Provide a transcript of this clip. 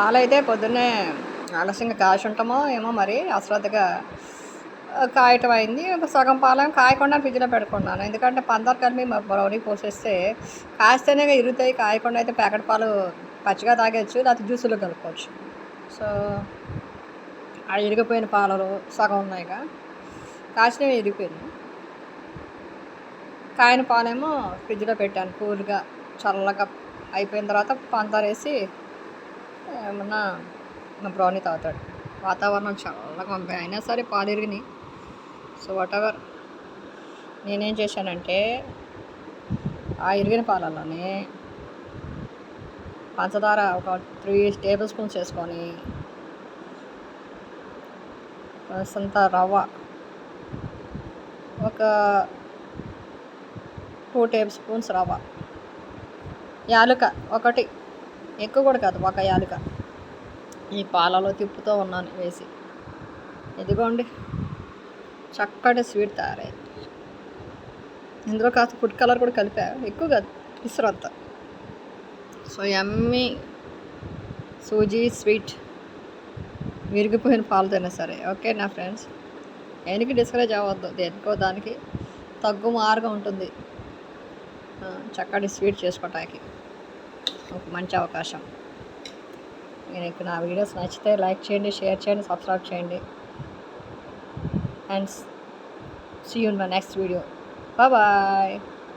పాలైతే పొద్దున్నే ఆలస్యంగా కాచి ఉంటామో ఏమో మరి అశ్రద్ధగా కాయటం అయింది. ఒక సగం పాలేమో కాయకుండా ఫ్రిడ్జ్‌లో పెట్టుకున్నాను. ఎందుకంటే పంచదార కలిపి బ్రౌనీ పోసేస్తే కాస్తేనే ఇరుగుతాయి. కాయకుండా అయితే ప్యాకెట్ పాలు పచ్చిగా తాగేయచ్చు. లేకపోతే జ్యూసులో కలుపుకోవచ్చు. సో, ఆ ఇరిగిపోయిన పాలలో సగం ఉన్నాయిగా. కాచినవి ఇరిగిపోయినాయి. కాయని పాలేమో ఫ్రిడ్జ్‌లో పెట్టాను కూల్‌గా చల్లగా అయిపోయిన తర్వాత పంచదార వేసి ఏమన్నా బ్రౌనీ తాగుతాడు. వాతావరణం చల్లగా ఉంది. అయినా సరే పాలు ఇరిగినాయి. So whatever. నేనేం చేశానంటే ఆ ఇరిగిన పాలల్లోనే పంచదార ఒక 3 టేబుల్ స్పూన్స్ వేసుకొని కాసంత రవ్వ ఒక 2 టేబుల్ స్పూన్స్ రవ్వ, యాలుక ఒకటి, ఎక్కువ కూడా కాదు, ఒక యాలుక ఈ పాలలో తిప్పుతూ ఉన్నాను వేసి. ఇదిగోండి చక్కటి స్వీట్ తయారైంది. ఇందులో కాస్త ఫుడ్ కలర్ కూడా కలిపా, ఎక్కువ కాదు, ఇసురంత. సో యమ్మీ సూజీ స్వీట్ విరిగిపోయిన పాలతోనే సరే. ఓకే నా ఫ్రెండ్స్, దేనికి డిస్కరేజ్ అవ్వద్దు, దేనికో దానికి తగ్గు మారుగా ఉంటుంది. చక్కటి స్వీట్ చేసుకోవటానికి ఒక మంచి అవకాశం. మీకు నా వీడియోస్ నచ్చితే లైక్ చేయండి, షేర్ చేయండి, సబ్స్క్రైబ్ చేయండి. And see you in my next video. Bye.